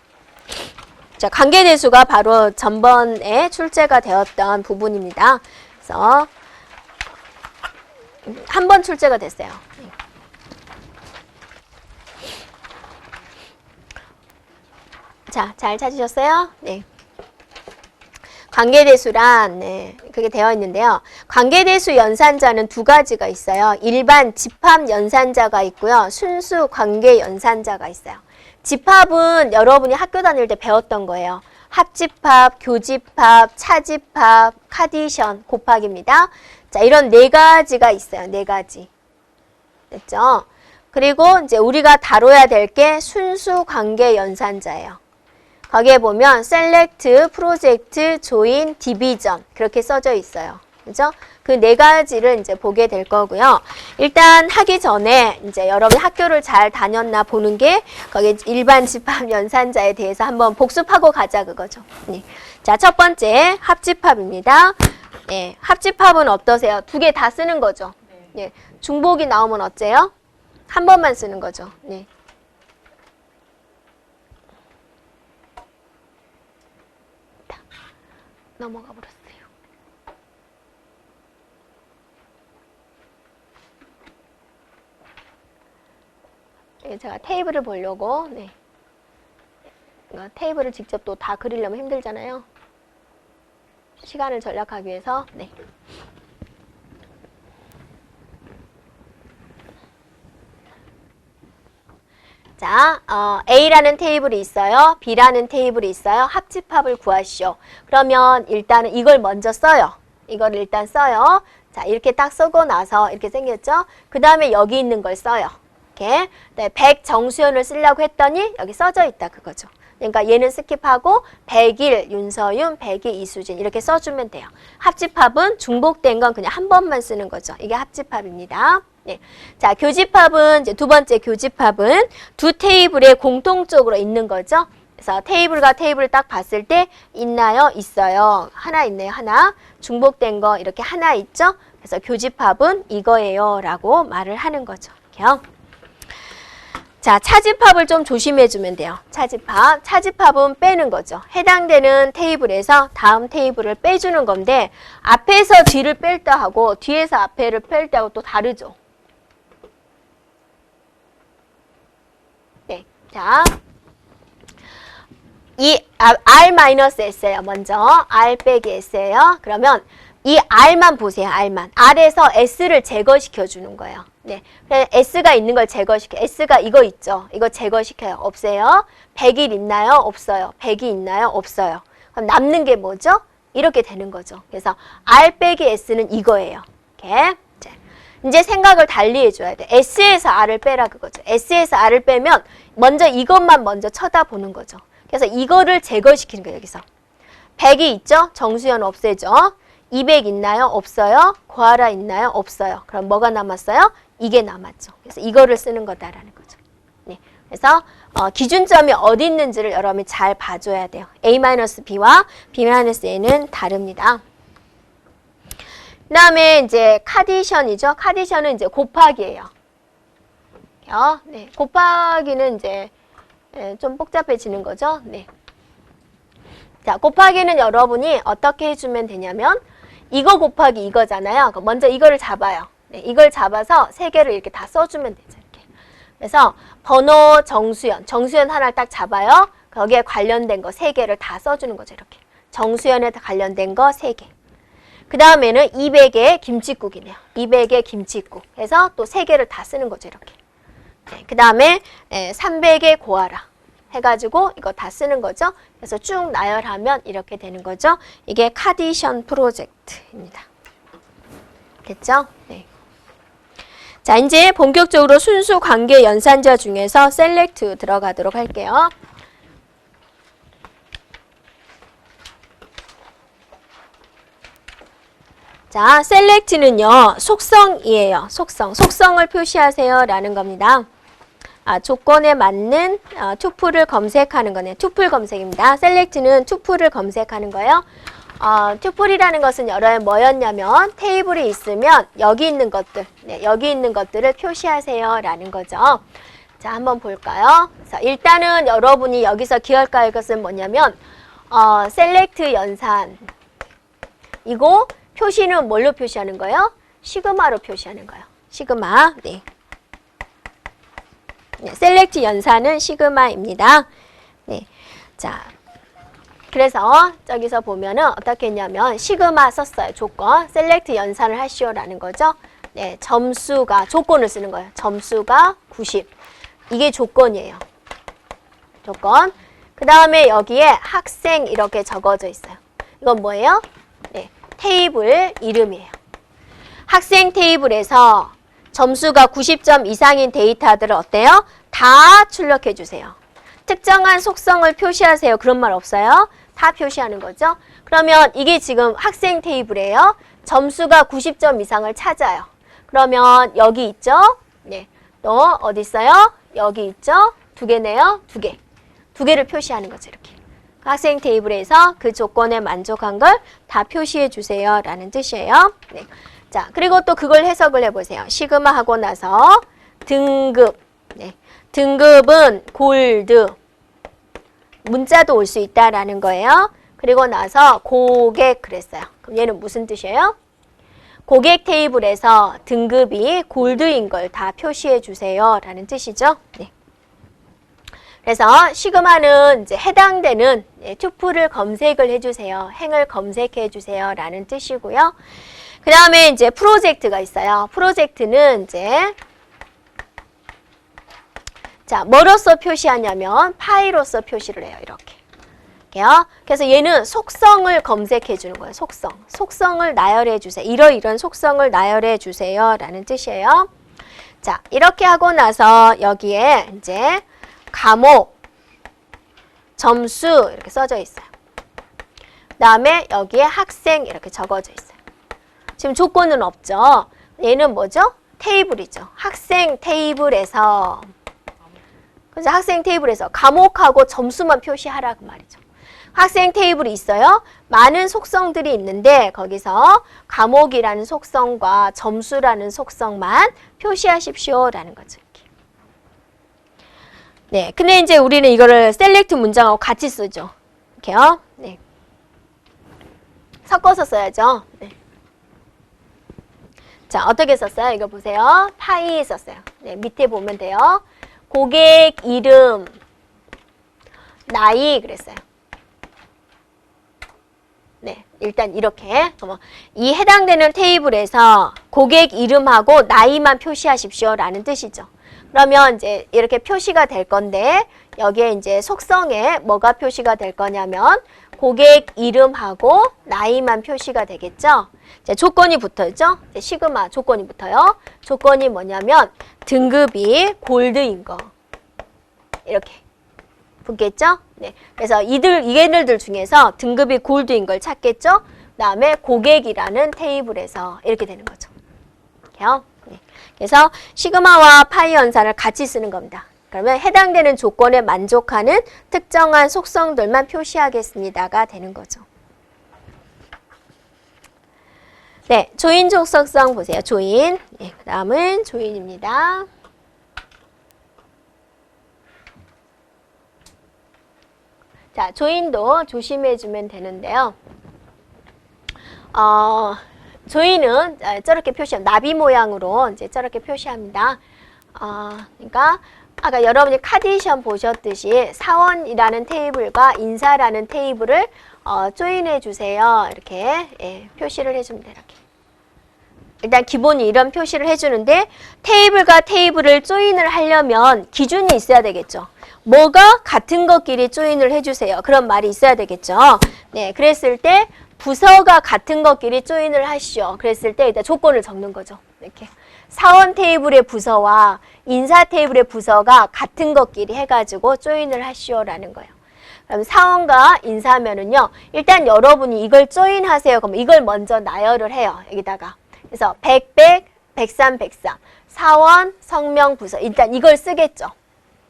자, 관계대수가 바로 전번에 출제가 되었던 부분입니다. 그래서 한 번 출제가 됐어요. 자, 잘 찾으셨어요? 네. 관계대수란 네, 그게 되어 있는데요. 관계대수 연산자는 두 가지가 있어요. 일반 집합 연산자가 있고요. 순수 관계 연산자가 있어요. 집합은 여러분이 학교 다닐 때 배웠던 거예요. 합집합, 교집합, 차집합, 카디션, 곱하기입니다. 자, 이런 네 가지가 있어요. 네 가지. 됐죠? 그리고 이제 우리가 다뤄야 될 게 순수 관계 연산자예요. 거기에 보면 select, project, join, division 그렇게 써져 있어요. 그죠? 그 네 가지를 이제 보게 될 거고요. 일단 하기 전에 이제 여러분이 학교를 잘 다녔나 보는 게 거기 일반 집합 연산자에 대해서 한번 복습하고 가자 그거죠. 네. 자, 첫 번째 합집합입니다. 네, 합집합은 어떠세요? 두 개 다 쓰는 거죠. 네. 중복이 나오면 어째요? 한 번만 쓰는 거죠. 네. 넘어가 버렸어요. 네, 제가 테이블을 보려고 네. 테이블을 직접 또 다 그리려면 힘들잖아요. 시간을 절약하기 위해서 네. 자, A라는 테이블이 있어요. B라는 테이블이 있어요. 합집합을 구하시오. 그러면 일단은 이걸 먼저 써요. 이걸 일단 써요. 자, 이렇게 딱 쓰고 나서 이렇게 생겼죠? 그 다음에 여기 있는 걸 써요. 이렇게. 네, 100 정수연을 쓰려고 했더니 여기 써져 있다 그거죠. 그러니까 얘는 스킵하고 100일 윤서윤, 100일 이수진 이렇게 써주면 돼요. 합집합은 중복된 건 그냥 한 번만 쓰는 거죠. 이게 합집합입니다. 네. 자, 교집합은 이제 두 번째 교집합은 두 테이블에 공통적으로 있는 거죠. 그래서 테이블과 테이블을 딱 봤을 때 있나요? 있어요. 하나 있네요. 하나. 중복된 거 이렇게 하나 있죠? 그래서 교집합은 이거예요. 라고 말을 하는 거죠. 이렇게요. 자, 차집합을 좀 조심해주면 돼요. 차집합. 차집합은 빼는 거죠. 해당되는 테이블에서 다음 테이블을 빼주는 건데 앞에서 뒤를 뺄 때하고 뒤에서 앞에를 뺄 때하고 또 다르죠. 네. 자. 이 R-S예요. 먼저 R 빼기 S예요. 그러면 이 R만 보세요. R만. R에서 S를 제거시켜 주는 거예요. 네. S가 있는 걸 제거시켜. S가 이거 있죠. 이거 제거시켜요. 없애요. 100일 있나요? 없어요. 100이 있나요? 없어요. 그럼 남는 게 뭐죠? 이렇게 되는 거죠. 그래서 R 빼기 S는 이거예요. 이렇게. 자, 이제 생각을 달리 해줘야 돼. S에서 R을 빼라 그거죠. S에서 R을 빼면 먼저 이것만 먼저 쳐다보는 거죠. 그래서 이거를 제거시키는 거예요. 여기서. 100이 있죠? 정수연 없애죠. 200 있나요? 없어요. 고하라 있나요? 없어요. 그럼 뭐가 남았어요? 이게 남았죠. 그래서 이거를 쓰는 거다라는 거죠. 네. 그래서 기준점이 어디 있는지를 여러분이 잘 봐줘야 돼요. A-B와 B-A는 다릅니다. 그 다음에 이제 카디션이죠. 카디션은 이제 곱하기예요. 네. 곱하기는 이제 좀 복잡해지는 거죠. 네. 자, 곱하기는 여러분이 어떻게 해주면 되냐면 이거 곱하기 이거잖아요. 먼저 이거를 잡아요. 네, 이걸 잡아서 세 개를 이렇게 다 써주면 되죠. 이렇게. 그래서 번호 정수연, 정수연 하나를 딱 잡아요. 거기에 관련된 거 세 개를 다 써주는 거죠. 이렇게. 정수연에 관련된 거 세 개. 그 다음에는 200의 김칫국이네요. 200의 김칫국. 해서 또 세 개를 다 쓰는 거죠. 이렇게. 네, 그 다음에 300의 고아라 해가지고 이거 다 쓰는 거죠. 그래서 쭉 나열하면 이렇게 되는 거죠. 이게 카디션 프로젝트입니다. 됐죠? 네. 자, 이제 본격적으로 순수 관계 연산자 중에서 셀렉트 들어가도록 할게요. 자, 셀렉트는요, 속성이에요. 속성을 표시하세요 라는 겁니다. 조건에 맞는 투플을 검색하는 거네요. 투플 검색입니다. 셀렉트는 투플을 검색하는 거예요. 투플이라는 것은 여러분 뭐였냐면 테이블이 있으면 여기 있는 것들, 네, 여기 있는 것들을 표시하세요 라는 거죠. 자, 한번 볼까요? 그래서 일단은 여러분이 여기서 기억할 것은 뭐냐면 셀렉트 연산 이거 표시는 뭘로 표시하는 거예요? 시그마로 표시하는 거예요. 시그마. 네. 네, 셀렉트 연산은 시그마입니다. 네. 자, 그래서 저기서 보면은 어떻게 했냐면 시그마 썼어요. 조건. 셀렉트 연산을 하시오라는 거죠. 네, 점수가 조건을 쓰는 거예요. 점수가 90. 이게 조건이에요. 조건. 그 다음에 여기에 학생 이렇게 적어져 있어요. 이건 뭐예요? 네, 테이블 이름이에요. 학생 테이블에서 점수가 90점 이상인 데이터들을 어때요? 다 출력해 주세요. 특정한 속성을 표시하세요. 그런 말 없어요. 다 표시하는 거죠. 그러면 이게 지금 학생 테이블이에요. 점수가 90점 이상을 찾아요. 그러면 여기 있죠? 네. 또 어디 있어요? 여기 있죠? 두 개네요. 두 개. 두 개를 표시하는 거죠. 이렇게. 학생 테이블에서 그 조건에 만족한 걸 다 표시해 주세요. 라는 뜻이에요. 네. 자, 그리고 또 그걸 해석을 해보세요. 시그마 하고 나서 등급. 네. 등급은 골드. 문자도 올 수 있다라는 거예요. 그리고 나서 고객 그랬어요. 그럼 얘는 무슨 뜻이에요? 고객 테이블에서 등급이 골드인 걸 다 표시해 주세요. 라는 뜻이죠. 네. 그래서 시그마는 이제 해당되는 투플을 검색을 해주세요. 행을 검색해 주세요. 라는 뜻이고요. 그 다음에 이제 프로젝트가 있어요. 프로젝트는 이제 자, 뭐로써 표시하냐면 파이로써 표시를 해요. 이렇게. 이렇게요. 그래서 얘는 속성을 검색해 주는 거예요. 속성을 나열해 주세요. 이런 속성을 나열해 주세요. 라는 뜻이에요. 자, 이렇게 하고 나서 여기에 이제 감옥 점수 이렇게 써져 있어요. 그 다음에 여기에 학생 이렇게 적어져 있어요. 지금 조건은 없죠. 얘는 뭐죠? 테이블이죠. 학생 테이블에서, 그래서 학생 테이블에서 과목하고 점수만 표시하라 그 말이죠. 학생 테이블이 있어요. 많은 속성들이 있는데 거기서 과목이라는 속성과 점수라는 속성만 표시하십시오라는 거죠. 이렇게. 네, 근데 이제 우리는 이거를 셀렉트 문장하고 같이 쓰죠. 이렇게요. 네. 섞어서 써야죠. 네. 자, 어떻게 썼어요? 이거 보세요. 파이 썼어요. 네, 밑에 보면 돼요. 고객 이름, 나이 그랬어요. 네, 일단 이렇게 이 해당되는 테이블에서 고객 이름하고 나이만 표시하십시오 라는 뜻이죠. 그러면 이제 이렇게 표시가 될 건데 여기에 이제 속성에 뭐가 표시가 될 거냐면 고객 이름하고 나이만 표시가 되겠죠. 이제 조건이 붙어있죠. 이제 시그마 조건이 붙어요. 조건이 뭐냐면 등급이 골드인 거 이렇게 붙겠죠. 네, 그래서 얘네들 중에서 등급이 골드인 걸 찾겠죠. 그 다음에 고객이라는 테이블에서 이렇게 되는 거죠. 이렇게요. 네. 그래서 시그마와 파이 연산을 같이 쓰는 겁니다. 그러면 해당되는 조건에 만족하는 특정한 속성들만 표시하겠습니다가 되는 거죠. 네, 조인 족속성 보세요. 조인. 네, 그 다음은 조인입니다. 자, 조인도 조심해주면 되는데요. 조인은 저렇게 표시합니다. 나비 모양으로 이제 저렇게 표시합니다. 그러니까 아까 여러분이 카디션 보셨듯이 사원이라는 테이블과 인사라는 테이블을 조인해 주세요. 이렇게 표시를 해줍니다. 이렇게. 일단 기본이 이런 표시를 해주는데 테이블과 테이블을 조인을 하려면 기준이 있어야 되겠죠. 뭐가 같은 것끼리 조인을 해주세요. 그런 말이 있어야 되겠죠. 네, 그랬을 때 부서가 같은 것끼리 조인을 하시오. 그랬을 때 일단 조건을 적는 거죠. 이렇게 사원 테이블의 부서와 인사 테이블의 부서가 같은 것끼리 해가지고 조인을 하시오라는 거예요. 그럼 사원과 인사면은요. 일단 여러분이 이걸 조인하세요. 그럼 이걸 먼저 나열을 해요. 여기다가. 그래서 100, 103, 103. 사원, 성명, 부서. 일단 이걸 쓰겠죠.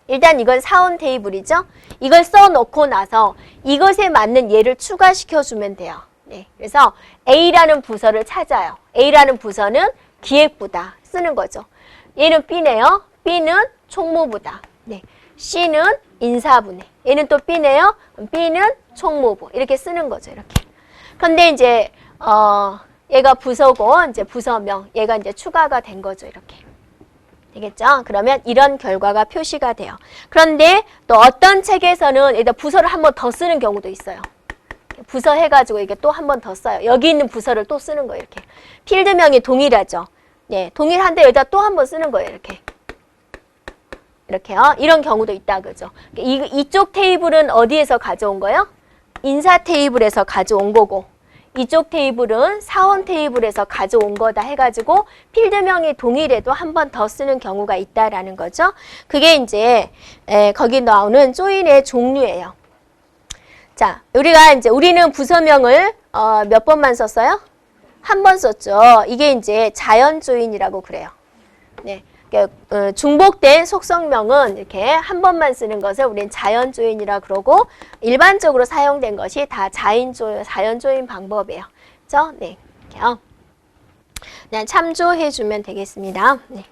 일단 이건 사원 테이블이죠. 이걸 써놓고 나서 이것에 맞는 얘를 추가시켜주면 돼요. 네, 그래서 A라는 부서를 찾아요. A라는 부서는 기획부다 쓰는 거죠. 얘는 B네요. B는 총무부다. 네, C는 인사부네. 얘는 또 B네요. B는 총무부. 이렇게 쓰는 거죠. 이렇게. 그런데 이제 얘가 부서고 이제 부서명. 얘가 이제 추가가 된 거죠. 이렇게. 되겠죠? 그러면 이런 결과가 표시가 돼요. 그런데 또 어떤 책에서는 일단 부서를 한 번 더 쓰는 경우도 있어요. 부서 해가지고 이게 또 한 번 더 써요. 여기 있는 부서를 또 쓰는 거예요. 이렇게. 필드명이 동일하죠. 네, 동일한데 여기다 또 한 번 쓰는 거예요. 이렇게. 이렇게요. 이런 경우도 있다. 그죠? 이쪽 테이블은 어디에서 가져온 거예요? 인사 테이블에서 가져온 거고 이쪽 테이블은 사원 테이블에서 가져온 거다 해가지고 필드명이 동일해도 한 번 더 쓰는 경우가 있다라는 거죠. 그게 이제 거기 나오는 조인의 종류예요. 자, 우리는 부서명을 몇 번만 썼어요? 한 번 썼죠. 이게 이제 자연 조인이라고 그래요. 네. 중복된 속성명은 이렇게 한 번만 쓰는 것을 우리는 자연 조인이라 그러고 일반적으로 사용된 것이 다 자연 조인 방법이에요. 그렇죠? 네. 이렇게요. 그냥 참조해 주면 되겠습니다. 네.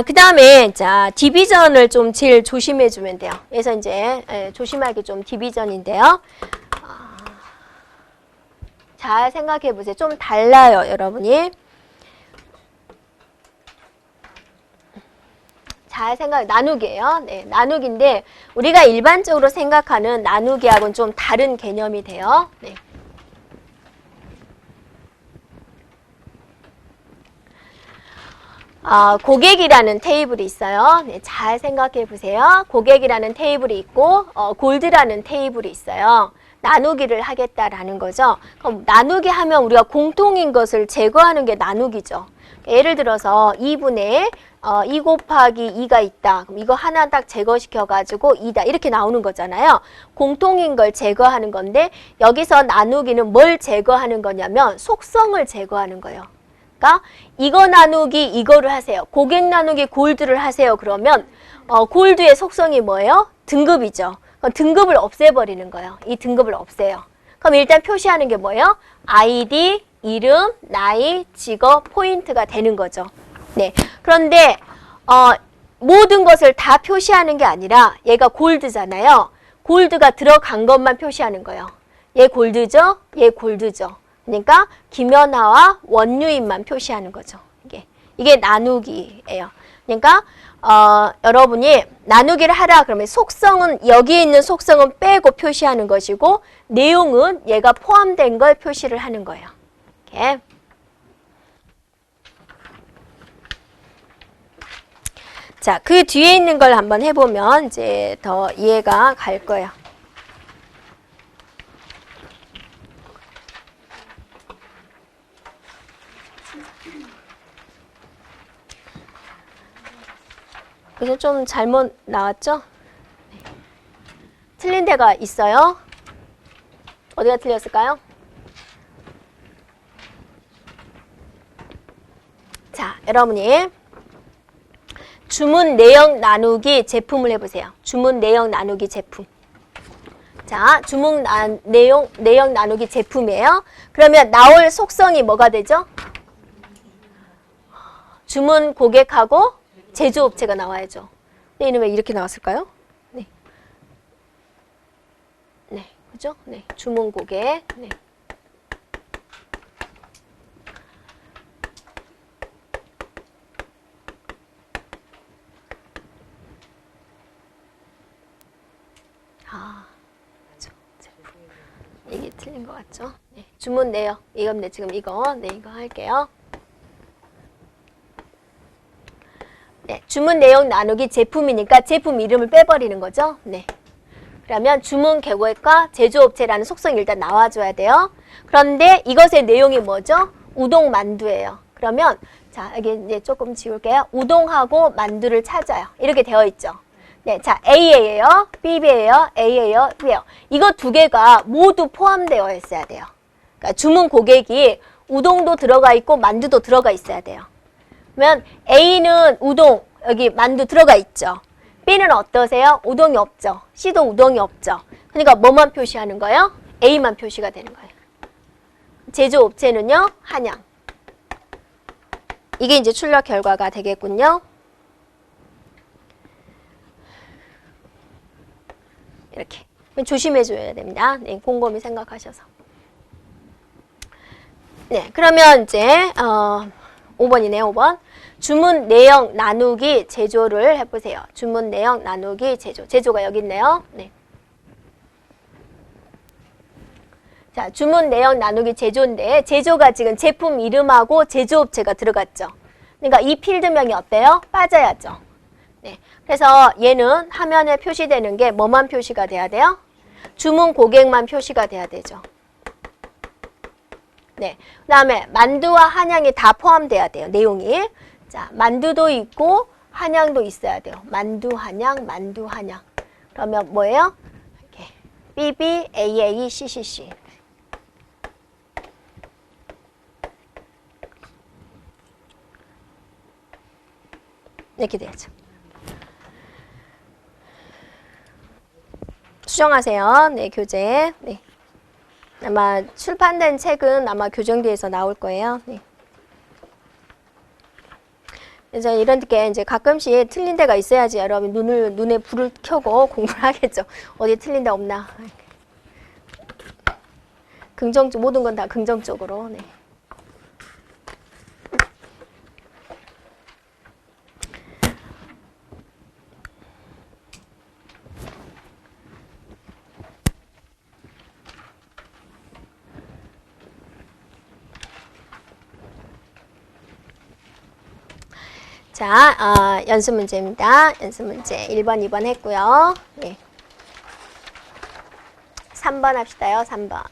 그 다음에 자 디비전을 좀 제일 조심해 주면 돼요. 그래서 이제 조심하기 좀 디비전인데요. 잘 생각해 보세요. 좀 달라요, 여러분이. 잘 나누기예요. 네, 나누기인데 우리가 일반적으로 생각하는 나누기하고는 좀 다른 개념이 돼요. 네. 고객이라는 테이블이 있어요. 네, 잘 생각해 보세요. 고객이라는 테이블이 있고 골드라는 테이블이 있어요. 나누기를 하겠다라는 거죠. 그럼 나누기 하면 우리가 공통인 것을 제거하는 게 나누기죠. 예를 들어서 2분의 2 곱하기 2가 있다. 그럼 이거 하나 딱 제거시켜가지고 2다. 이렇게 나오는 거잖아요. 공통인 걸 제거하는 건데 여기서 나누기는 뭘 제거하는 거냐면 속성을 제거하는 거예요. 그러니까 이거 나누기 이거를 하세요. 고객 나누기 골드를 하세요. 그러면 골드의 속성이 뭐예요? 등급이죠. 그럼 등급을 없애버리는 거예요. 이 등급을 없애요. 그럼 일단 표시하는 게 뭐예요? 아이디, 이름, 나이, 직업, 포인트가 되는 거죠. 네. 그런데 모든 것을 다 표시하는 게 아니라 얘가 골드잖아요. 골드가 들어간 것만 표시하는 거예요. 얘 골드죠? 얘 골드죠. 그러니까 김연아와 원유인만 표시하는 거죠. 이게 나누기예요. 그러니까 여러분이 나누기를 하라 그러면 속성은 여기 있는 속성은 빼고 표시하는 것이고 내용은 얘가 포함된 걸 표시를 하는 거예요. 이렇게. 자, 그 뒤에 있는 걸 한번 해보면 이제 더 이해가 갈 거예요. 그래서 좀 잘못 나왔죠? 틀린 데가 있어요. 어디가 틀렸을까요? 자, 여러분이 주문 내역 나누기 제품을 해보세요. 주문 내역 나누기 제품. 자, 주문 내역 나누기 제품이에요. 그러면 나올 속성이 뭐가 되죠? 주문 고객하고 제조업체가 나와야죠. 네, 얘는 왜 이렇게 나왔을까요? 네. 네, 그죠? 네, 주문 고객. 네. 그죠. 제품. 이게 틀린 것 같죠? 네, 주문 내역. 이겁니다. 지금 이거. 네, 이거 할게요. 네, 주문 내역 나누기 제품이니까 제품 이름을 빼버리는 거죠. 네. 그러면 주문 고객과 제조업체라는 속성이 일단 나와줘야 돼요. 그런데 이것의 내용이 뭐죠? 우동 만두예요. 그러면 자, 여기 이제 조금 지울게요. 우동하고 만두를 찾아요. 이렇게 되어 있죠. 네, 자, A예요, B예요, A예요, B예요. 이거 두 개가 모두 포함되어 있어야 돼요. 그러니까 주문 고객이 우동도 들어가 있고 만두도 들어가 있어야 돼요. 그러면 A는 우동, 여기 만두 들어가 있죠. B는 어떠세요? 우동이 없죠. C도 우동이 없죠. 그러니까 뭐만 표시하는 거예요? A만 표시가 되는 거예요. 제조업체는요, 한양. 이게 이제 출력 결과가 되겠군요. 이렇게. 조심해줘야 됩니다. 네, 곰곰이 생각하셔서. 네, 그러면 이제 5번이네요, 5번. 주문 내역 나누기 제조를 해보세요. 주문 내역 나누기 제조. 제조가 여기 있네요. 네. 자, 주문 내역 나누기 제조인데 제조가 지금 제품 이름하고 제조업체가 들어갔죠. 그러니까 이 필드명이 어때요? 빠져야죠. 네. 그래서 얘는 화면에 표시되는 게 뭐만 표시가 돼야 돼요? 주문 고객만 표시가 돼야 되죠. 네. 그 다음에 만두와 한양이 다 포함돼야 돼요. 내용이. 자, 만두도 있고 한양도 있어야 돼요. 만두, 한양, 만두, 한양. 그러면 뭐예요? 이렇게. BB, AA, CCC. 이렇게 돼야죠. 수정하세요. 네, 교재. 네. 아마 출판된 책은 아마 교정대에서 나올 거예요. 네. 그래서 이런 게 이제 가끔씩 틀린 데가 있어야지 여러분 눈에 불을 켜고 공부를 하겠죠. 어디 틀린 데 없나. 긍정적, 모든 건 다 긍정적으로. 네. 자, 연습 문제입니다. 연습 문제 1번, 2번 했고요. 예. 3번 합시다요. 3번.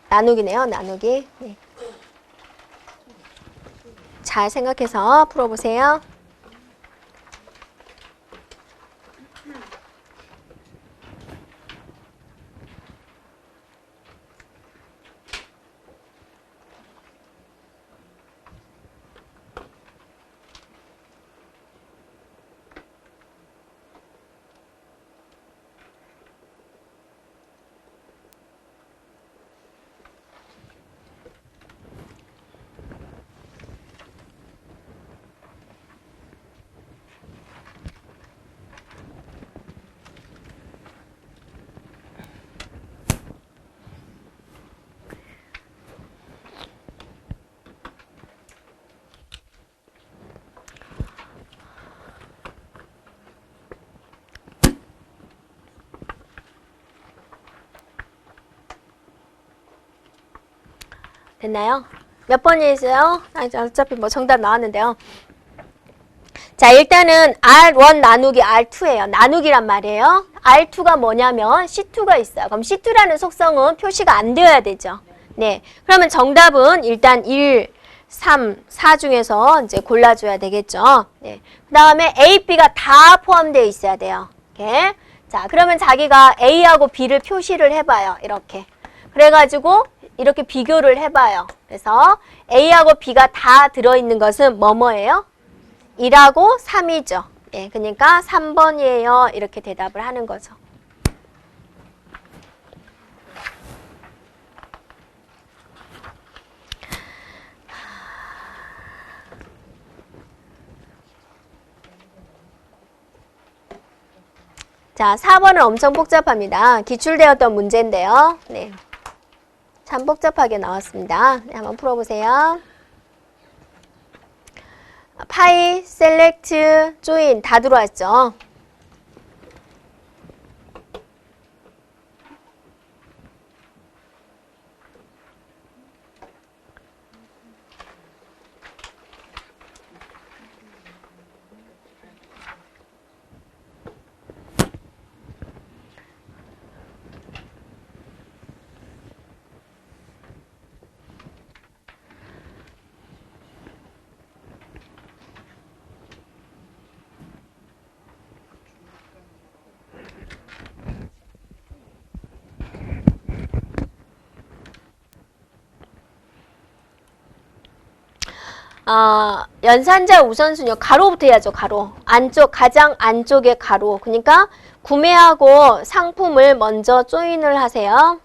나누기네요. 나누기. 네. 잘 생각해서 풀어보세요. 됐나요? 몇 번이세요? 어차피 뭐 정답 나왔는데요. 자, 일단은 R1 나누기 R2예요. 나누기란 말이에요. R2가 뭐냐면 C2가 있어요. 그럼 C2라는 속성은 표시가 안 되어야 되죠. 네. 그러면 정답은 일단 1, 3, 4 중에서 이제 골라줘야 되겠죠. 네. 그 다음에 A, B가 다 포함되어 있어야 돼요. 이렇게. 자, 그러면 자기가 A하고 B를 표시를 해봐요. 이렇게. 그래가지고 이렇게 비교를 해봐요. 그래서 A하고 B가 다 들어있는 것은 뭐뭐예요? 1하고 3이죠. 예, 그러니까 3번이에요. 이렇게 대답을 하는 거죠. 자, 4번은 엄청 복잡합니다. 기출되었던 문제인데요. 네. 참 복잡하게 나왔습니다. 네, 한번 풀어보세요. 파이, 셀렉트, 조인 다 들어왔죠. 연산자 우선순위요. 가로부터 해야죠. 가로. 안쪽, 가장 안쪽에 가로. 그러니까 구매하고 상품을 먼저 조인을 하세요.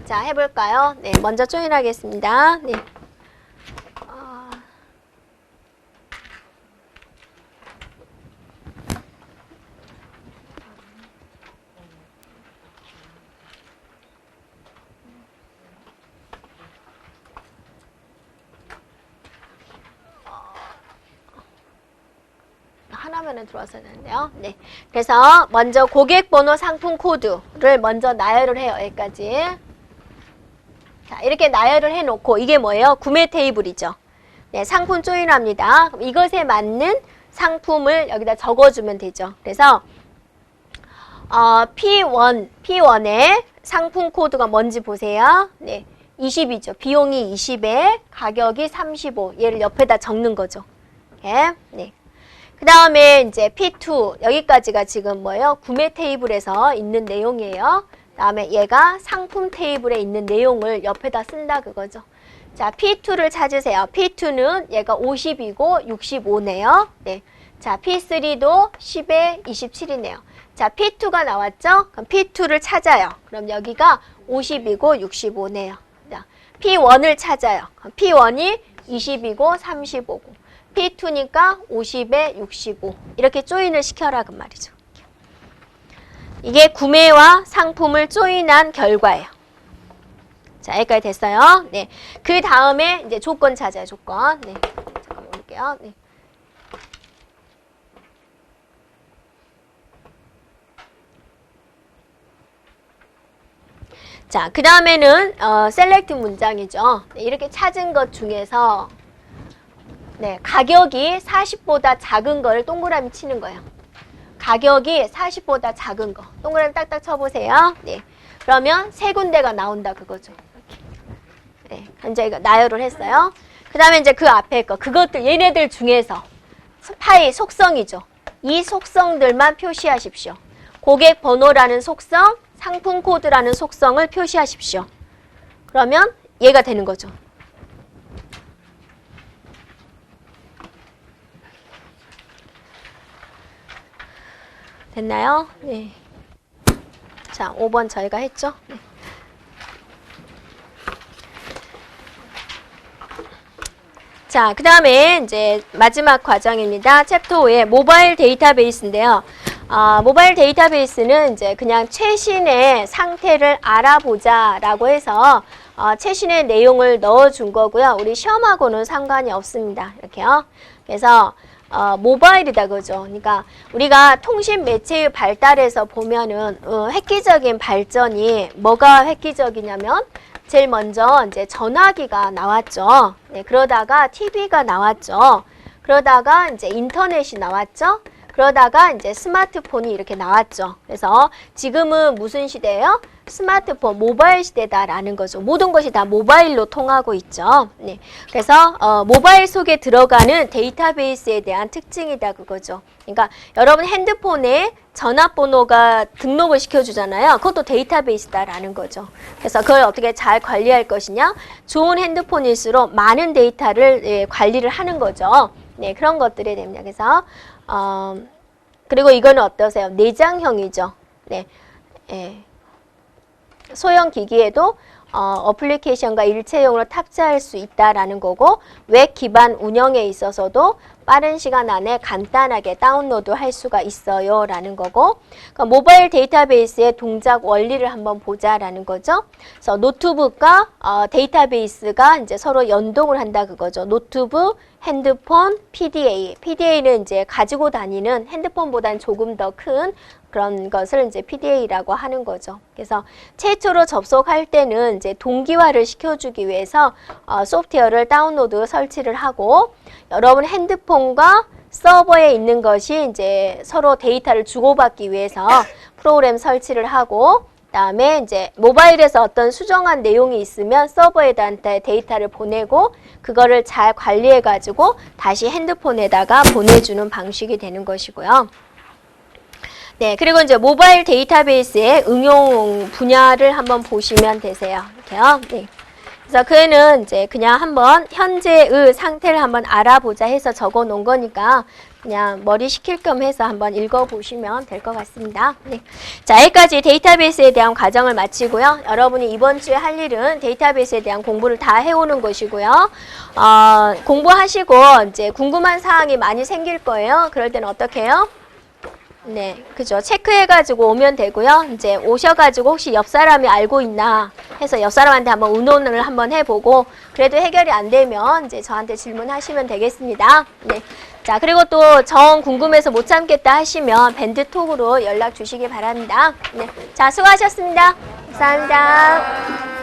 자, 해볼까요? 네, 먼저 조인하겠습니다. 네. 하나면에 들어왔어야 되는데요. 네. 그래서 먼저 고객번호 상품 코드를 먼저 나열을 해요. 여기까지. 자, 이렇게 나열을 해놓고 이게 뭐예요? 구매 테이블이죠. 네, 상품 조인합니다. 그럼 이것에 맞는 상품을 여기다 적어주면 되죠. 그래서 P1의 상품 코드가 뭔지 보세요. 네, 20이죠. 비용이 20에 가격이 35. 얘를 옆에다 적는 거죠. 네. 네. 그 다음에 이제 P2 여기까지가 지금 뭐예요? 구매 테이블에서 있는 내용이에요. 그 다음에 얘가 상품 테이블에 있는 내용을 옆에다 쓴다 그거죠. 자, P2를 찾으세요. P2는 얘가 50이고 65네요. 네. 자, P3도 10에 27이네요. 자, P2가 나왔죠? 그럼 P2를 찾아요. 그럼 여기가 50이고 65네요. 자, P1을 찾아요. 그럼 P1이 20이고 35고. P2니까 50에 65. 이렇게 조인을 시켜라 그 말이죠. 이게 구매와 상품을 조인한 결과예요. 자, 여기까지 됐어요. 네. 그 다음에 이제 조건 찾아요. 조건. 네. 잠깐만 볼게요. 네. 자, 그 다음에는 셀렉트 문장이죠. 네, 이렇게 찾은 것 중에서 네, 가격이 40보다 작은 걸 동그라미 치는 거예요. 가격이 40보다 작은 거. 동그라미 딱딱 쳐보세요. 네. 그러면 세 군데가 나온다 그거죠. 이렇게. 네, 현재 나열을 했어요. 그 다음에 이제 그 앞에 거. 그것들, 얘네들 중에서 파이 속성이죠. 이 속성들만 표시하십시오. 고객 번호라는 속성, 상품 코드라는 속성을 표시하십시오. 그러면 얘가 되는 거죠. 됐나요? 네. 자, 5번 저희가 했죠? 네. 자, 그 다음에 이제 마지막 과정입니다. 챕터 5의 모바일 데이터베이스인데요. 모바일 데이터베이스는 이제 그냥 최신의 상태를 알아보자라고 해서 최신의 내용을 넣어준 거고요. 우리 시험하고는 상관이 없습니다. 이렇게요. 그래서 모바일이다 그죠. 그러니까 우리가 통신 매체의 발달에서 보면은 획기적인 발전이 뭐가 획기적이냐면 제일 먼저 이제 전화기가 나왔죠. 네, 그러다가 TV가 나왔죠. 그러다가 이제 인터넷이 나왔죠. 그러다가 이제 스마트폰이 이렇게 나왔죠. 그래서 지금은 무슨 시대예요? 스마트폰, 모바일 시대다라는 거죠. 모든 것이 다 모바일로 통하고 있죠. 네. 그래서 모바일 속에 들어가는 데이터베이스에 대한 특징이다 그거죠. 그러니까 여러분 핸드폰에 전화번호가 등록을 시켜주잖아요. 그것도 데이터베이스다라는 거죠. 그래서 그걸 어떻게 잘 관리할 것이냐? 좋은 핸드폰일수록 많은 데이터를 관리를 하는 거죠. 네, 그런 것들이 됩니다. 그래서 그리고 이거는 어떠세요? 내장형이죠. 네. 소형 기기에도 어플리케이션과 일체형으로 탑재할 수 있다라는 거고 웹 기반 운영에 있어서도 빠른 시간 안에 간단하게 다운로드 할 수가 있어요 라는 거고 그러니까 모바일 데이터베이스의 동작 원리를 한번 보자라는 거죠. 그래서 노트북과 데이터베이스가 이제 서로 연동을 한다 그거죠. 노트북, 핸드폰, PDA. PDA는 이제 가지고 다니는 핸드폰보다는 조금 더 큰 그런 것을 이제 PDA라고 하는 거죠. 그래서 최초로 접속할 때는 이제 동기화를 시켜주기 위해서 소프트웨어를 다운로드 설치를 하고 여러분 핸드폰과 서버에 있는 것이 이제 서로 데이터를 주고받기 위해서 프로그램 설치를 하고 그다음에 이제 모바일에서 어떤 수정한 내용이 있으면 서버에다 데이터를 보내고 그거를 잘 관리해 가지고 다시 핸드폰에다가 보내주는 방식이 되는 것이고요. 네, 그리고 이제 모바일 데이터베이스의 응용 분야를 한번 보시면 되세요. 이렇게요. 네. 그래서 그는 이제 그냥 한번 현재의 상태를 한번 알아보자 해서 적어 놓은 거니까 그냥 머리 식힐 겸 해서 한번 읽어보시면 될 것 같습니다. 네. 자, 여기까지 데이터베이스에 대한 과정을 마치고요. 여러분이 이번 주에 할 일은 데이터베이스에 대한 공부를 다 해오는 것이고요. 공부하시고 이제 궁금한 사항이 많이 생길 거예요. 그럴 때는 어떻게 해요? 네, 그죠. 체크해가지고 오면 되고요. 이제 오셔가지고 혹시 옆 사람이 알고 있나 해서 옆 사람한테 한번 의논을 한번 해보고 그래도 해결이 안 되면 이제 저한테 질문하시면 되겠습니다. 네. 자, 그리고 또 정 궁금해서 못 참겠다 하시면 밴드톡으로 연락 주시기 바랍니다. 네. 자, 수고하셨습니다. 감사합니다.